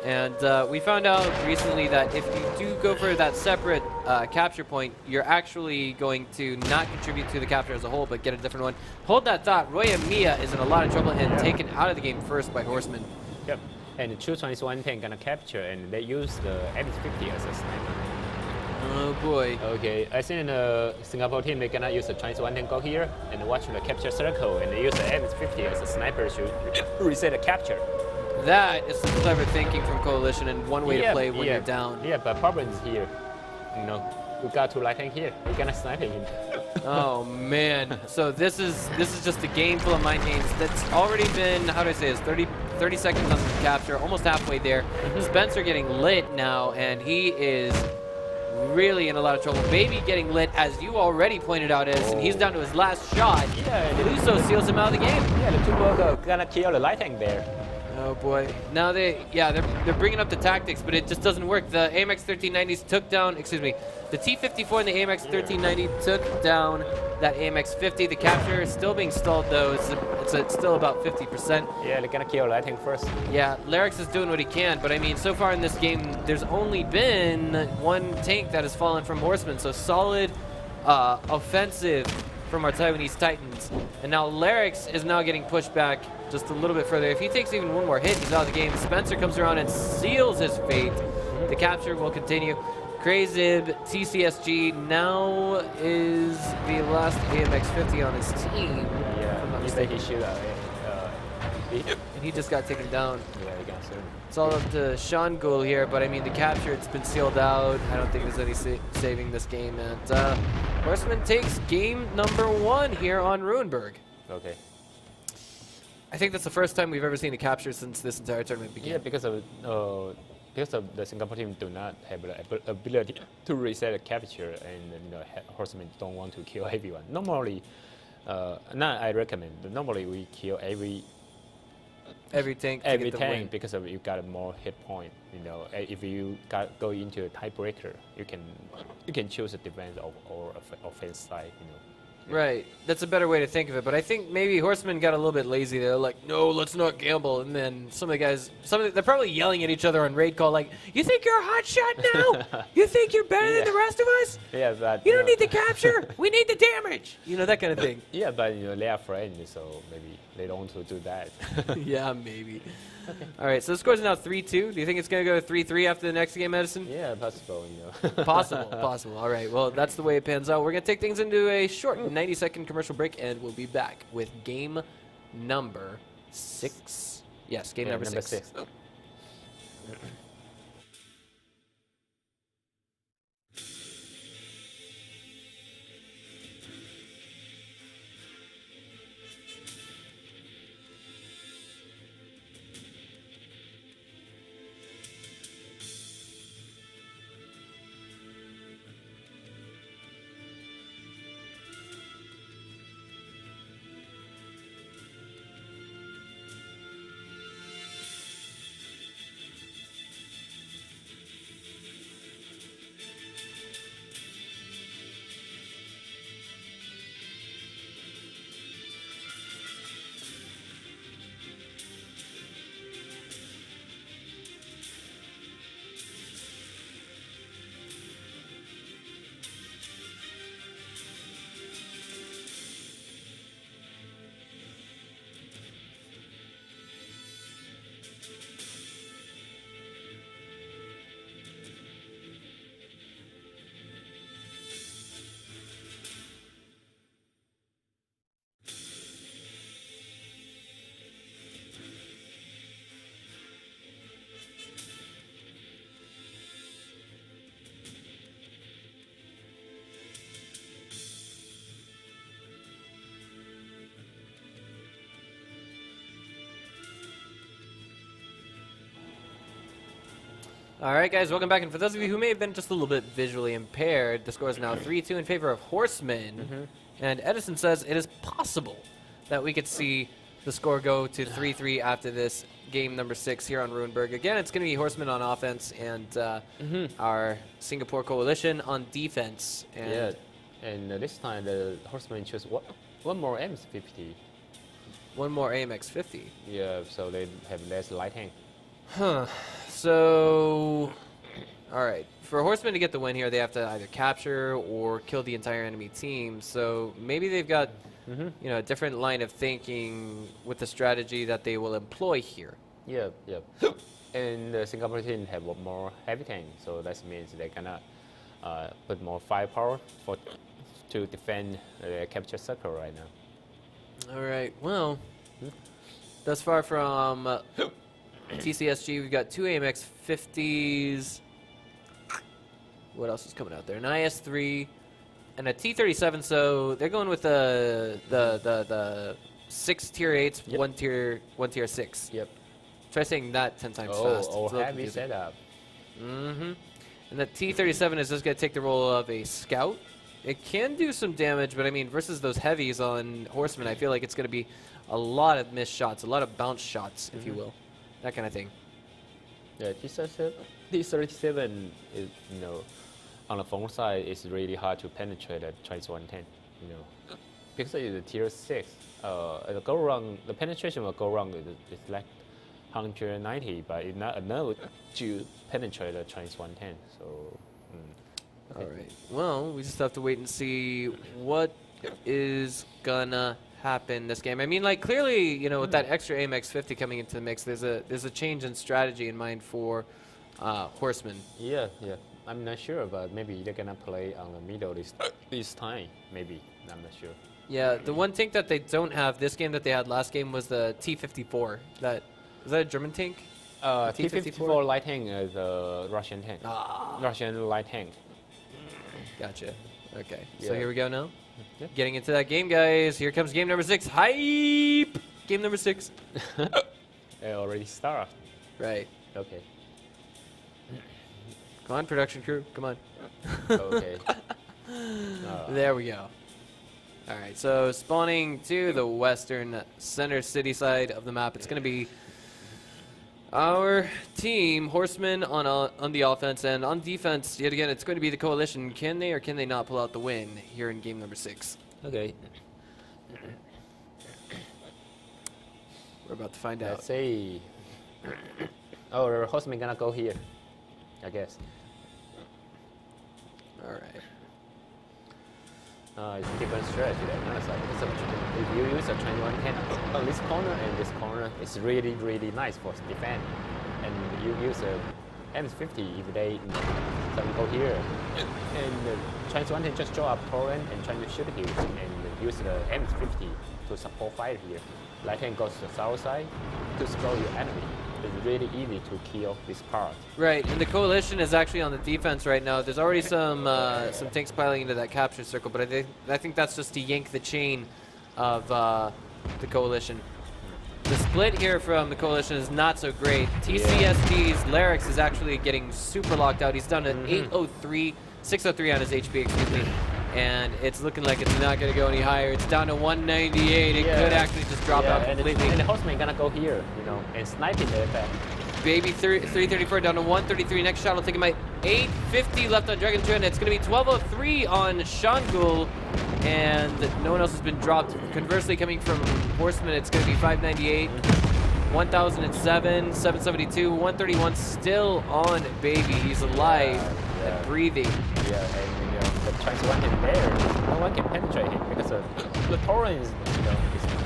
S1: and we found out recently that if you do go for that separate capture point, you're actually going to not contribute to the capture as a whole, but get a different one. Hold that thought. Roy and Mia is in a lot of trouble and taken out of the game first by Horseman.
S2: Yep. And the 221 tank gonna capture, and they use the MS-50 as a sniper.
S1: Oh boy.
S2: Okay, I think the Singapore team, they're gonna use the Chinese 1 tank go here and watch the capture circle, and they use the MS-50 as a sniper to reset the capture.
S1: That is some clever thinking from Coalition and one way to play when you're down.
S2: Yeah, but problem is here. We got 2 light tank here. We're gonna snipe him.
S1: Oh man. So this is just a game full of mind games that's already been, how do I say this, 30 seconds on the capture, almost halfway there. Spencer getting lit now, and he is really in a lot of trouble. Baby getting lit, as you already pointed out, and he's down to his last shot. Yeah, Luso seals him out of the game.
S2: Yeah, the 2 are gonna kill the light tank there.
S1: Oh boy. Now they're bringing up the tactics, but it just doesn't work. The AMX 1390s took down, the T54 and the AMX 1390 took down that AMX 50. The capture is still being stalled though. It's still about 50%.
S2: Yeah, they're gonna kill light tank first.
S1: Yeah, Larix is doing what he can, but I mean, so far in this game, there's only been 1 tank that has fallen from Horseman, so solid offensive from our Taiwanese Titans. And now Larix is now getting pushed back just a little bit further. If he takes even 1 more hit, he's out of the game. Spencer comes around and seals his fate. The capture will continue. Crazib, TCSG now is the last AMX 50 on his team.
S2: Yeah, he said he should.
S1: and he just got taken down.
S2: Yeah, you can assume.
S1: It's all up to Sean Gould here, but I mean, the capture, it's been sealed out. I don't think there's any saving this game, and Horseman takes game number 1 here on Ruinberg.
S2: Okay.
S1: I think that's the first time we've ever seen a capture since this entire tournament began.
S2: Yeah, because of the Singapore team do not have the ability to reset a capture, and Horsemen don't want to kill everyone. Normally, I recommend. Normally, we kill every
S1: tank.
S2: Every tank because of you got more hit point. If you go into a tiebreaker, you can choose a defense or offense side.
S1: Right, that's a better way to think of it. But I think maybe Horsemen got a little bit lazy. They're like, no, let's not gamble. And then some of the guys, they're probably yelling at each other on raid call, like, you think you're a hot shot now? You think you're better than the rest of us?
S2: Yeah, but
S1: you don't need the capture. We need the damage. That kind of thing.
S2: Yeah, but they are friends, so maybe they don't want to do that.
S1: Yeah, maybe. Okay. All right, so the score's now 3-2. Do you think it's going to go 3-3 after the next game, Edison?
S2: Yeah, possible,
S1: Possible. All right, well, that's the way it pans out. We're going to take things into a short 90-second commercial break, and we'll be back with game number 6. Yes, game number 6. All right, guys, welcome back. And for those of you who may have been just a little bit visually impaired, the score is now 3-2 in favor of Horseman. And Edison says it is possible that we could see the score go to 3-3 after this game number 6 here on Ruinberg. Again, it's going to be Horseman on offense and our Singapore coalition on defense. And
S2: yeah, and this time the Horseman chose one more AMX-50.
S1: One more AMX-50.
S2: Yeah, so they have less light tank.
S1: Huh. So, all right. For Horsemen to get the win here, they have to either capture or kill the entire enemy team. So maybe they've got, a different line of thinking with the strategy that they will employ here.
S2: Yeah. And the Singapore team have one more heavy tank, so that means they cannot put more firepower to defend the capture circle right now.
S1: All right. Well, thus far from TCSG, we've got 2 AMX-50s. What else is coming out there? An IS-3 and a T-37. So they're going with the 6 tier 8s,
S2: Yep.
S1: one tier 6.
S2: Yep.
S1: Try saying that 10 times fast.
S2: Oh,
S1: It's a little
S2: heavy
S1: confusing.
S2: setup.
S1: And the T-37 is just going to take the role of a scout. It can do some damage, but I mean, versus those heavies on Horsemen, I feel like it's going to be a lot of missed shots, a lot of bounce shots, if you will. That kind of thing.
S2: Yeah, T-37 is, on the phone side, it's really hard to penetrate at Chinese 110, because it's a tier 6. The penetration will go wrong. It's like 190, but it's not enough to penetrate the Chinese 110. So,
S1: All right. Well, we just have to wait and see what is gonna happen this game. I mean, like, clearly, with that extra AMX-50 coming into the mix, there's a change in strategy in mind for Horsemen.
S2: Yeah. I'm not sure, but maybe they're gonna play on the middle this time. Maybe, I'm not sure.
S1: Yeah, the one tank that they don't have this game that they had last game was the T-54. Is that a German tank?
S2: T-54 light tank is a Russian tank. Russian light tank.
S1: Gotcha. Okay,
S2: Yeah.
S1: so here we go now.
S2: Yeah.
S1: Getting into that game, guys. Here comes game number 6. Hype! Game number 6.
S2: It already started.
S1: Right.
S2: Okay.
S1: Come on, production crew. Come on.
S2: Okay.
S1: There we go. All right, so spawning to the western center city side of the map. It's going to be our team, Horseman on the offense, and on defense, yet again, it's going to be the Coalition. Can they or can they not pull out the win here in game number 6?
S2: Okay.
S1: We're about to find out.
S2: Let's see. Oh, Horseman gonna go here, I guess.
S1: All right.
S2: It's a different strategy. It's like if you use a 2110 on this corner and this corner, it's really, really nice for defense. And you use a M50 if they go here. And the 2110 just draw up torrent and try to shoot here and use the M50 to support fire here. Light hand goes to the south side to scroll your enemy. It's really easy to kill this part.
S1: Right, and the Coalition is actually on the defense right now. There's already some tanks piling into that capture circle, but I think that's just to yank the chain of the Coalition. The split here from the Coalition is not so great. TCSD's Larix is actually getting super locked out. He's down to 603 on his HP, excuse me. And it's looking like it's not going to go any higher. It's down to 198. It could actually just drop out completely.
S2: And the Horseman gonna go here, and sniping the attack.
S1: Baby 334 down to 133. Next shot will take him at 850 left on Dragon 2, and it's going to be 1203 on Shangul. And no one else has been dropped. Conversely, coming from Horseman, it's going to be 598, 1007, 772, 131 still on Baby. He's alive and breathing.
S2: Yeah, and the 21 there, no one can penetrate him because the torrent is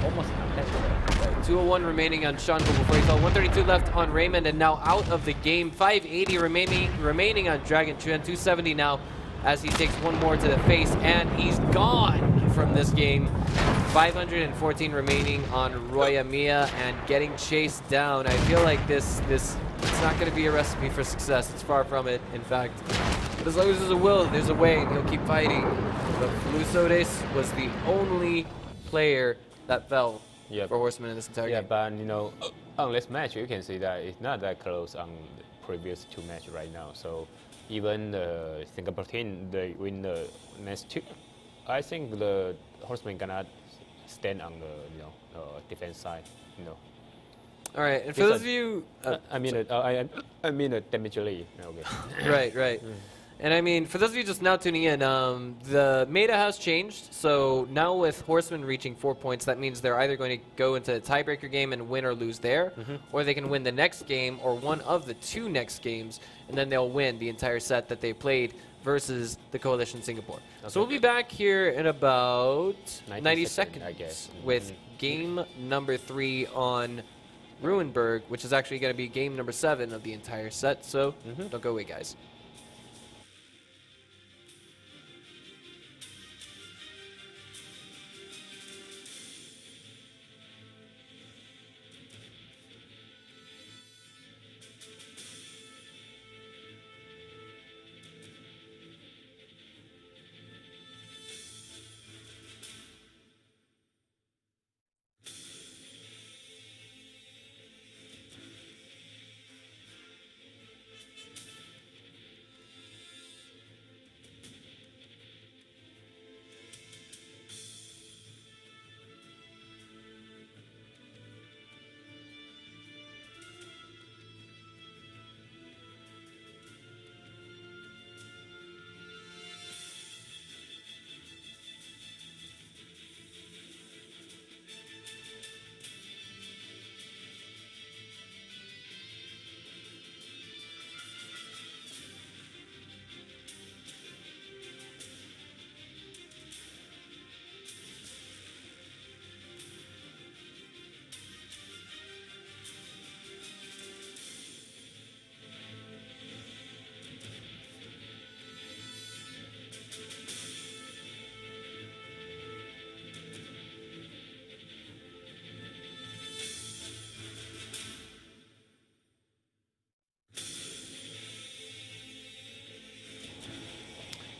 S2: almost unpenetrable.
S1: 201 remaining on Shangul before he fell. 132 left on Raymond, and now out of the game. 580 remaining on Dragon Chuan. 270 now as he takes one more to the face, and he's gone from this game. 514 remaining on Roya Mia, and getting chased down. I feel like this it's not going to be a recipe for success. It's far from it, in fact. But as long as there's a will, there's a way, and he'll keep fighting. But Flusodes was the only player that fell for Horseman in this entire game.
S2: But on this match, you can see that it's not that close on the previous 2 matches right now. So even the Singapore team, they win the next 2. I think the Horseman cannot stand on the defense side.
S1: All right, and for those of you,
S2: I mean a damage lead. Okay.
S1: Right. And I mean, for those of you just now tuning in, the meta has changed. So now with Horseman reaching 4 points, that means they're either going to go into a tiebreaker game and win or lose there, or they can win the next game or one of the 2 next games, and then they'll win the entire set that they played versus the Coalition Singapore. Okay. So we'll be back here in about 90 seconds,
S2: I guess,
S1: with game number 3 on Ruinberg, which is actually going to be game number 7 of the entire set. So don't go away, guys.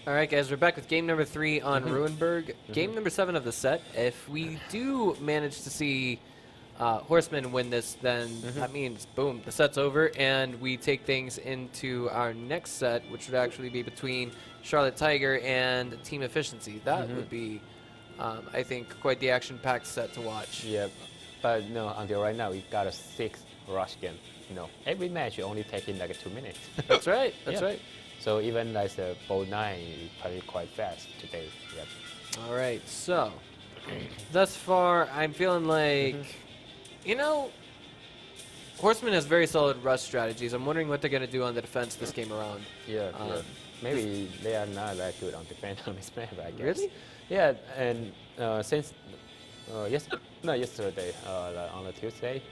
S1: All right, guys, we're back with game number 3 on Ruinberg. Game number 7 of the set. If we do manage to see Horseman win this, then that means, boom, the set's over, and we take things into our next set, which would actually be between Charlotte Tiger and Team Efficiency. That would be, I think, quite the action-packed set to watch.
S2: Yeah, but no, until right now, we got a 6 rush game. You know, every match you only take in like 2 minutes.
S1: That's right. That's right.
S2: So even like the Bowl 9 is probably quite fast today. Yep.
S1: All right, so thus far, I'm feeling like, you know, Horseman has very solid rush strategies. I'm wondering what they're going to do on the defense this game around.
S2: Yeah, maybe they are not that good on defense on this map, I guess.
S1: Really?
S2: Yeah, and since not yesterday, on the Tuesday,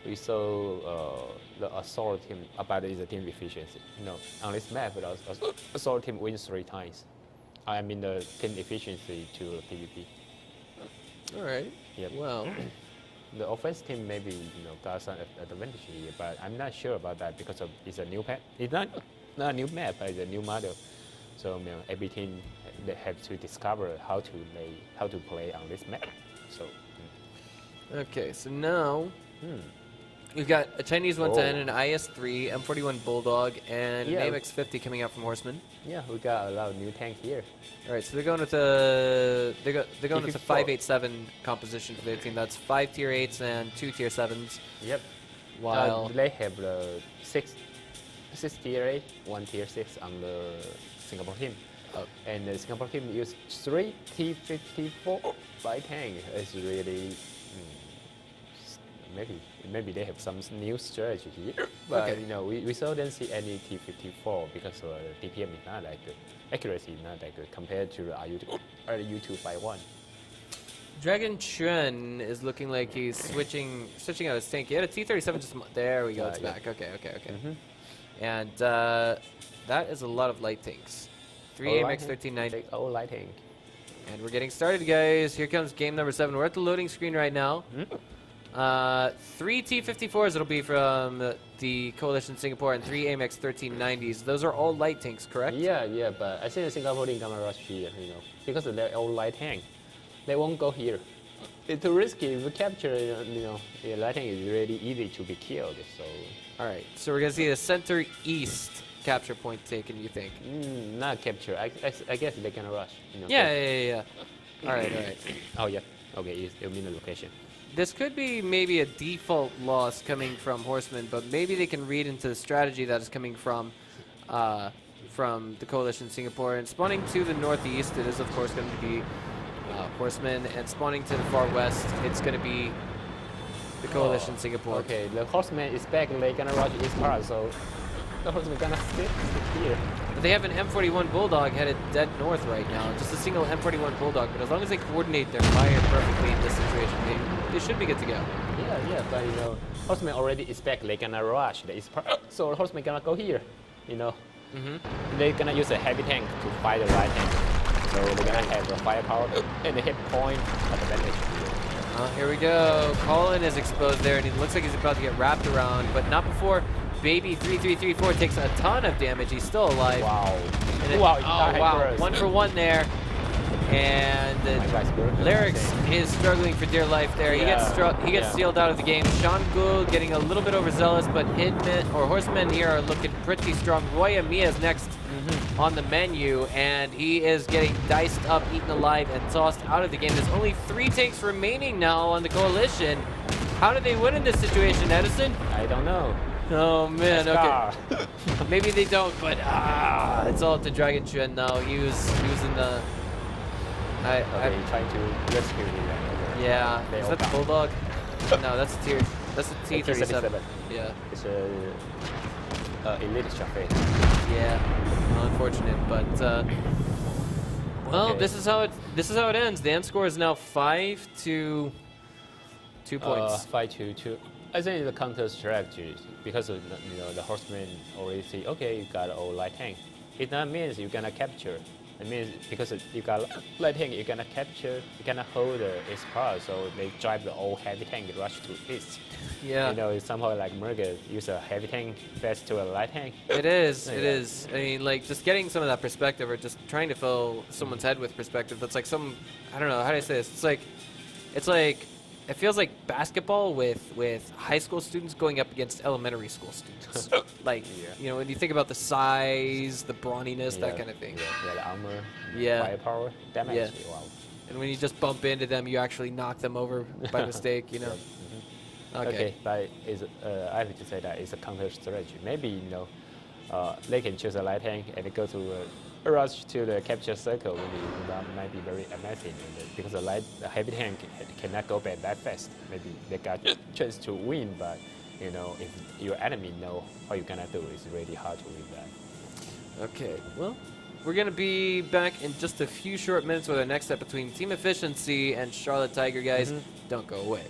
S2: we saw the assault team about the team efficiency. You know, on this map, the assault team wins 3 times. I mean the team efficiency to PvP.
S1: All right.
S2: Yep.
S1: Well,
S2: the offense team maybe got some advantage here, but I'm not sure about that because it's a new map. It's not a new map, but it's a new model. So every team they have to discover how to play on this map. So.
S1: okay, so now we've got a Chinese 110, an IS-3, M41 Bulldog, and an AMX-50 coming out from Horseman.
S2: Yeah, we got a lot of new tanks here.
S1: All right, so they're going with a 587 composition for their team. That's 5 tier 8s and 2 tier 7s.
S2: Yep.
S1: While
S2: they have the 6 tier 8, 1 tier 6 on the Singapore team. And the Singapore team use 3 T54 by tank. It's really maybe they have some new strategy here. But we seldom see any T54 because the DPM is not that good. Accuracy is not that good compared to the U251.
S1: Dragon Chuen is looking like he's switching out his tank. He had a T37 just there we go, it's back. Okay. And that is a lot of light tanks. 3 AMX 1390.
S2: Oh, light tank.
S1: And we're getting started, guys. Here comes game number 7. We're at the loading screen right now. 3 T54s it'll be from the Coalition Singapore and 3 AMX 1390s. Those are all light tanks, correct?
S2: Yeah, but I think the Singapore team gonna rush here, because they're all light tank. They won't go here. It's too risky. If we capture, the light tank is really easy to be killed. So.
S1: All right. So we're gonna see the center east capture point taken. You think?
S2: Not capture. I guess they can rush.
S1: Yeah. All right.
S2: Oh yeah. Okay, you mean the location.
S1: This could be maybe a default loss coming from Horseman, but maybe they can read into the strategy that is coming from the Coalition Singapore. And spawning to the northeast, it is of course going to be Horseman, and spawning to the far west, it's going to be the Coalition Singapore.
S2: Okay, the Horseman is back. They're gonna rush this part, so the Horseman gonna stick here.
S1: But they have an M41 Bulldog headed dead north right now. Just a single M41 Bulldog, but as long as they coordinate their fire perfectly in this situation, they should be good to go.
S2: Yeah, but Horseman already is back. They're gonna rush the east part, so Horseman gonna go here. They're gonna use a heavy tank to fight the light tank. So they're gonna have a firepower and a hit point advantage.
S1: Here we go. Colin is exposed there, and it looks like he's about to get wrapped around, but not before Baby 3334 takes a ton of damage. He's still alive.
S2: Wow.
S1: Wow. 1 for 1 there. And Lyrics is struggling for dear life there.
S2: Yeah.
S1: He gets sealed out of the game. Sean Gould getting a little bit overzealous, but Horsemen here are looking pretty strong. Roy Amia is next on the menu, and he is getting diced up, eaten alive, and tossed out of the game. There's only 3 tanks remaining now on the Coalition. How do they win in this situation, Edison?
S2: I don't know.
S1: Oh man, okay. Maybe they don't, but it's all up to Dragon Chuen now. He was in the.
S2: Trying to rescue him.
S1: Yeah. Is that the Bulldog? No, that's a T37. Yeah.
S2: It's a elite Chaffee.
S1: Yeah. Unfortunate, but well, this is how it ends. The end score is now 5 to 2 points.
S2: 5 to 2. I think it's a counter strategy because of, the Horseman already see, okay, you got all light tank. It not means you're gonna capture. I mean, because you got light tank, you're gonna capture, you're gonna hold its power, so they drive the old heavy tank rush to east.
S1: Yeah.
S2: You know, it's somehow like Murga use a heavy tank fast to a light tank.
S1: It is. It is. I mean, like, just getting some of that perspective, or just trying to fill someone's head with perspective. That's like some. I don't know how do I say this. It's like. It feels like basketball with high school students going up against elementary school students. Like, you know, when you think about the size, the brawniness, that kind of thing.
S2: Yeah, the armor,
S1: Yeah.
S2: firepower, damage.
S1: Yeah.
S2: Wow.
S1: And when you just bump into them, you actually knock them over by mistake, you know. Okay.
S2: But I have to say that it's a counter strategy. Maybe, you know, they can choose a light tank and go to a rush to the capture circle. Maybe that might be very amazing because the heavy tank cannot go back that fast. Maybe they got chance to win, but you know, if your enemy know what you're gonna do, it's really hard to win that.
S1: Okay. Well, we're gonna be back in just a few short minutes with our next step between Team Efficiency and Charlotte Tiger, guys. Don't go away.